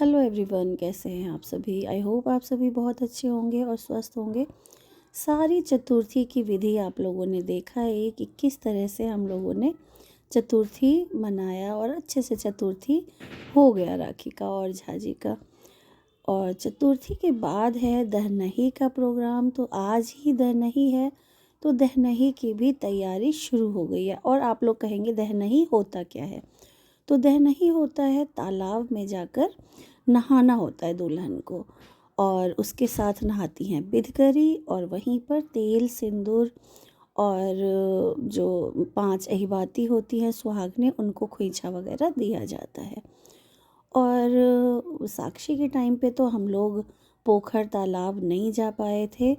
Hello everyone, कैसे हैं आप सभी। आई होप आप सभी बहुत अच्छे होंगे और स्वस्थ होंगे। सारी चतुर्थी की विधि आप लोगों ने देखा है कि किस तरह से हम लोगों ने चतुर्थी मनाया और अच्छे से चतुर्थी हो गया राखी का और झाजी का। और चतुर्थी के बाद है दहनही का प्रोग्राम। तो आज ही दहनही है, तो दहनही की भी तैयारी शुरू हो गई है। और आप लोग कहेंगे दहनही होता क्या है। तो दहनही होता है तालाब में जाकर नहाना होता है दुल्हन को, और उसके साथ नहाती हैं बिधकरी, और वहीं पर तेल सिंदूर और जो 5 अहिबाती होती हैं सुहागनें, उनको खोइछा वगैरह दिया जाता है। और साक्षी के टाइम पे तो हम लोग पोखर तालाब नहीं जा पाए थे।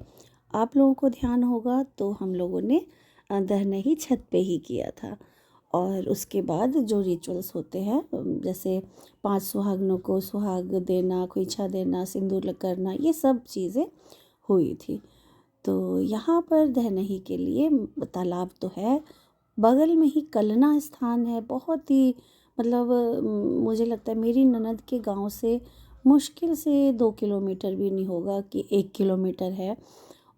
आप लोगों को ध्यान होगा तो हम लोगों ने दहनही छत पे ही किया था। और उसके बाद जो रिचुअल्स होते हैं, जैसे 5 सुहागनों को सुहाग देना, खोइछा देना, सिंदूर करना, ये सब चीज़ें हुई थी। तो यहाँ पर दहनही के लिए तालाब तो है, बगल में ही कलना स्थान है। बहुत ही मतलब मुझे लगता है मेरी ननद के गांव से मुश्किल से 2 किलोमीटर भी नहीं होगा कि 1 किलोमीटर है।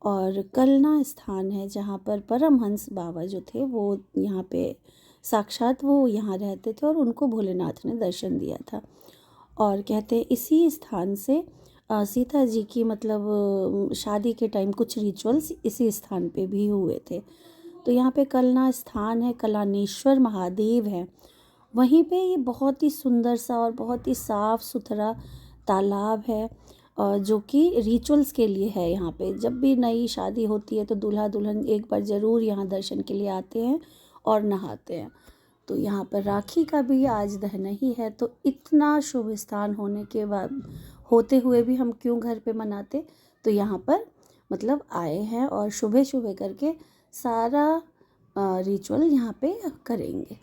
और कलना स्थान है जहाँ पर परमहंस बाबा जो थे वो यहाँ पे साक्षात वो यहाँ रहते थे, और उनको भोलेनाथ ने दर्शन दिया था। और कहते हैं इसी स्थान से सीता जी की मतलब शादी के टाइम कुछ रिचुअल्स इसी स्थान पे भी हुए थे। तो यहाँ पे कलना स्थान है, कलानेश्वर महादेव है। वहीं पे ये बहुत ही सुंदर सा और बहुत ही साफ़ सुथरा तालाब है, जो कि रिचुअल्स के लिए है। यहाँ पे जब भी नई शादी होती है तो दूल्हा दुल्हन एक बार ज़रूर यहाँ दर्शन के लिए आते हैं और नहाते हैं। तो यहाँ पर राखी का भी आज दहनही है। तो इतना शुभ स्थान होने के बाद होते हुए भी हम क्यों घर पे मनाते, तो यहाँ पर मतलब आए हैं और सुबह सुबह करके सारा रिचुअल यहाँ पे करेंगे।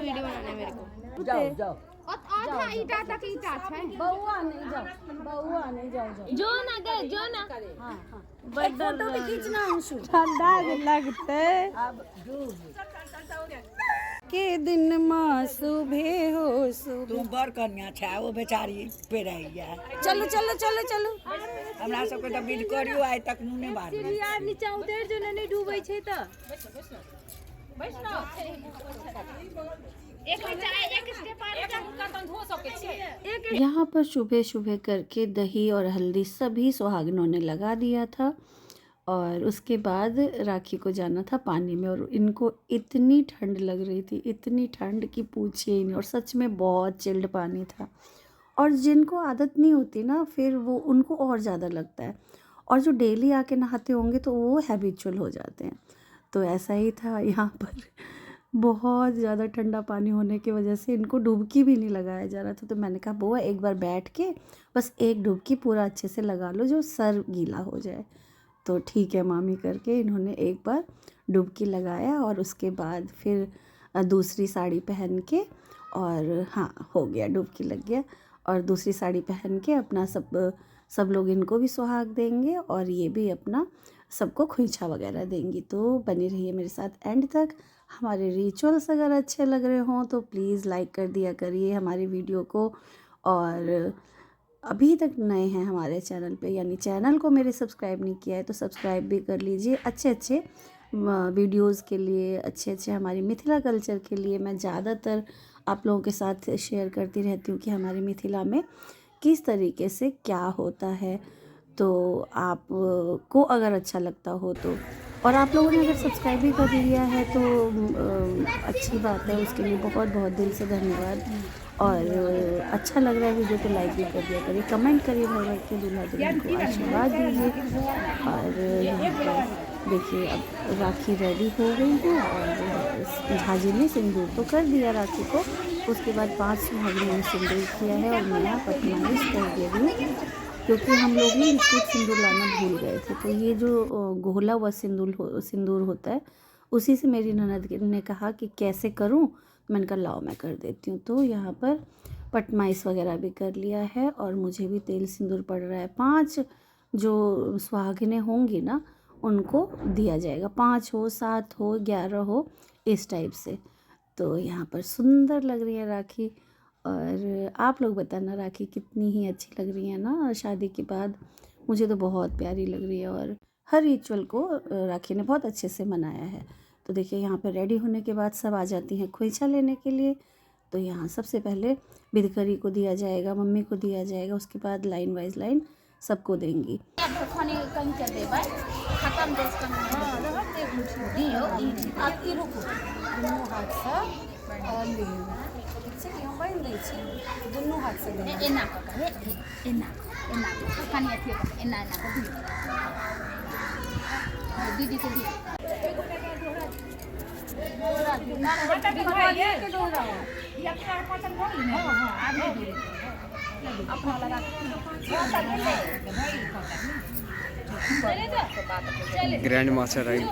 वीडियो बनाने मेरे को जाओ जाओ आधा ईटा तक ईटा है। बउआ नहीं जाओ जो ना दे जो ना हाँ हाँ फोटो भी खींचना अंशु। ठंडा भी लगते अब के दिन माँ सुबह हो सुबह तुम बड़ कन्या छै, वो बेचारी पे रह गया। चलो चलो चलो चलो हमरा सबके तऽ बिल करियो आइ तक मुँह बार यार नीचा उतर जो नहीं डूबै छै त यहाँ पर सुबह सुबह करके दही और हल्दी सभी सुहागनों ने लगा दिया था। और उसके बाद राखी को जाना था पानी में, और इनको इतनी ठंड लग रही थी, इतनी ठंड कि पूछिए ही नहीं। और सच में बहुत चिल्ड पानी था, और जिनको आदत नहीं होती ना फिर वो उनको और ज़्यादा लगता है, और जो डेली आके नहाते होंगे तो वो हैबिचुअल हो जाते हैं। तो ऐसा ही था यहाँ पर। बहुत ज़्यादा ठंडा पानी होने की वजह से इनको डुबकी भी नहीं लगाया जा रहा था। तो मैंने कहा बुआ एक बार बैठ के बस एक डुबकी पूरा अच्छे से लगा लो, जो सर गीला हो जाए। तो ठीक है मामी करके इन्होंने एक बार डुबकी लगाया, और उसके बाद फिर दूसरी साड़ी पहन के, और हाँ हो गया, डुबकी लग गया। और दूसरी साड़ी पहन के अपना सब लोग इनको भी सुहाग देंगे, और ये भी अपना सबको खोइछा वगैरह देंगी। तो बनी रहिए मेरे साथ एंड तक। हमारे रिचुअल्स अगर अच्छे लग रहे हों तो प्लीज़ लाइक कर दिया करिए हमारी वीडियो को। और अभी तक नए हैं हमारे चैनल पे, यानी चैनल को मेरे सब्सक्राइब नहीं किया है तो सब्सक्राइब भी कर लीजिए। अच्छे अच्छे वीडियोस के लिए, अच्छे अच्छे हमारी मिथिला कल्चर के लिए मैं ज़्यादातर आप लोगों के साथ शेयर करती रहती हूँ कि हमारी मिथिला में किस तरीके से क्या होता है। तो आप को अगर अच्छा लगता हो तो, और आप लोगों ने अगर सब्सक्राइब भी कर लिया है तो अच्छी बात है, उसके लिए बहुत बहुत दिल से धन्यवाद। और अच्छा लग रहा है वीडियो तो लाइक भी कर दिया करिए, कमेंट करिए, भर भर के दूल्हा दुल्हन को आशीर्वाद दीजिए। और यहाँ पर देखिए अब राखी रेडी हो गई है, और झाजी ने सिंदूर तो कर दिया राखी को। उसके बाद 5 सुहागिनों ने सिंदूर किया है, और नया पटमाइश कर दिया भी, क्योंकि हम लोग ही लिक्विड सिंदूर लाना भूल गए थे। तो ये जो घोला हुआ सिंदूर होता है, उसी से मेरी ननद ने कहा कि कैसे करूं, मैंने कहा लाओ मैं कर देती हूँ। तो यहाँ पर पटमाइश वगैरह भी कर लिया है और मुझे भी तेल सिंदूर पड़ रहा है। 5 जो सुहागिनें होंगी ना उनको दिया जाएगा, 5 हो 7 हो 11 हो इस टाइप से। तो यहाँ पर सुंदर लग रही है राखी। और आप लोग बताना राखी कितनी ही अच्छी लग रही है ना शादी के बाद। मुझे तो बहुत प्यारी लग रही है और हर रिचुअल को राखी ने बहुत अच्छे से मनाया है। तो देखिए यहाँ पर रेडी होने के बाद सब आ जाती हैं खोइंचा लेने के लिए। तो यहाँ सबसे पहले बिदकरी को दिया जाएगा, मम्मी को दिया जाएगा, उसके बाद लाइन वाइज लाइन सबको देंगी। दीदी को ग्रैंड मास्टर राइट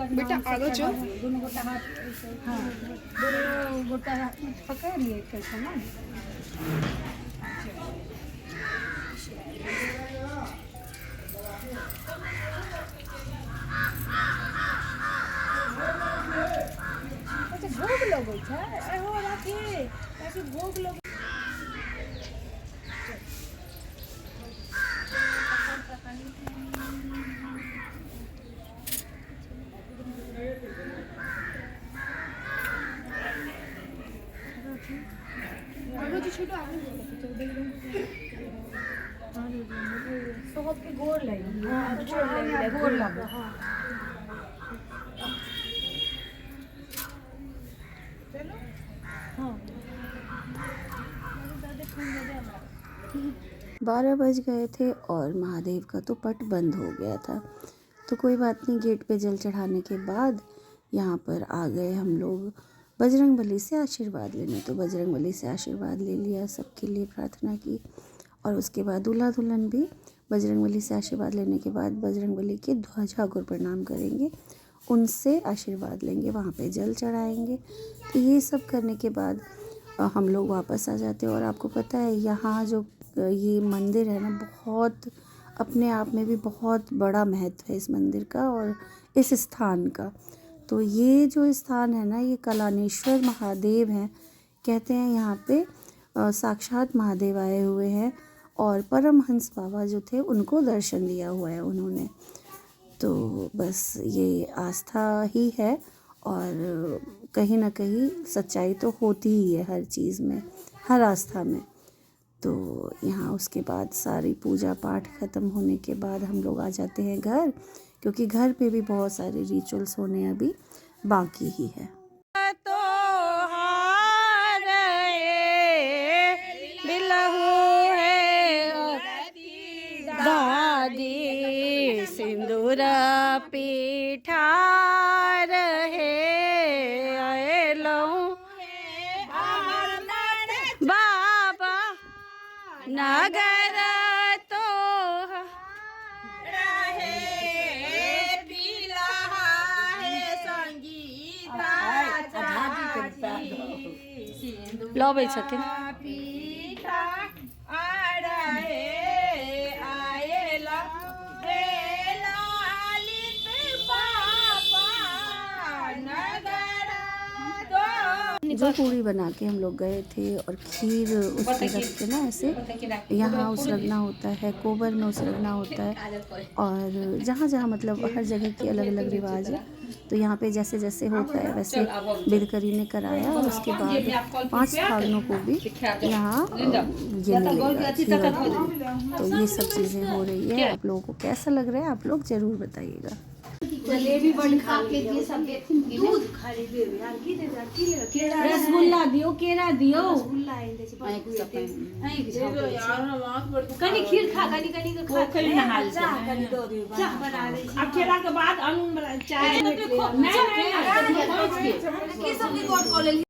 बेटा आगे जो दोनों गोटा हाथ हाँ दोनों गोटा पकड़ लिए कैसे ना अच्छा भोग लगो छै एहो राखी ताकि भोग लगो सबके गोर लगे हां गोर लगे हां चलो हां 12 बज गए थे और महादेव का तो पट बंद हो गया था। तो कोई बात नहीं, गेट पे जल चढ़ाने के बाद यहाँ पर आ गए हम लोग बजरंगबली से आशीर्वाद लेने। तो बजरंगबली से आशीर्वाद ले लिया, सबके लिए प्रार्थना की और उसके बाद दूल्हा दुल्हन भी बजरंगबली से आशीर्वाद लेने के बाद बजरंगबली के ध्वजा को प्रणाम करेंगे, उनसे आशीर्वाद लेंगे, वहाँ पे जल चढ़ाएंगे। तो ये सब करने के बाद हम लोग वापस आ जाते हैं। और आपको पता है यहाँ जो ये मंदिर है ना, बहुत अपने आप में भी बहुत बड़ा महत्व है इस मंदिर का और इस स्थान का। तो ये जो स्थान है ना, ये कलानेश्वर महादेव हैं, कहते हैं यहाँ पे साक्षात महादेव आए हुए हैं और परमहंस बाबा जो थे उनको दर्शन दिया हुआ है उन्होंने। तो बस ये आस्था ही है और कहीं ना कहीं सच्चाई तो होती ही है हर चीज़ में, हर आस्था में। तो यहाँ उसके बाद सारी पूजा पाठ ख़त्म होने के बाद हम लोग आ जाते हैं घर, क्योंकि घर पे भी बहुत सारे रिचुअल्स होने अभी बाकी ही है। दादी सिंदूर पीठा रहे आएलो बाबा नगर तो रहे पीला है संगीता लबै छथिन पीठा आ रहे जो पूरी बना के हम लोग गए थे और खीर उस पर रख के ना ऐसे यहाँ उसरगना होता है, कोबर में उसरगना होता है और जहाँ जहाँ मतलब हर जगह की अलग अलग रिवाज है। तो यहाँ पे जैसे जैसे होता है वैसे बिदकरी ने कराया और उसके बाद 5 सुहागनों को भी यहाँ ये मिलेगा खीर और पूरी। तो ये सब चीज़ें हो रही है। आप लोगों को कैसा लग रहा है आप लोग ज़रूर बताइएगा। जलेबी बड़ खा के सब दूध खाली दे यार की दे केरा रसगुल्ला दियो केरा दियो रसगुल्ला आइन दे कनी खीर खा कनी खा कनी नहाल कनी दो दियो चाह बना दे अब केला के बाद अनून चाय नहीं की सब रिकॉर्ड कर ले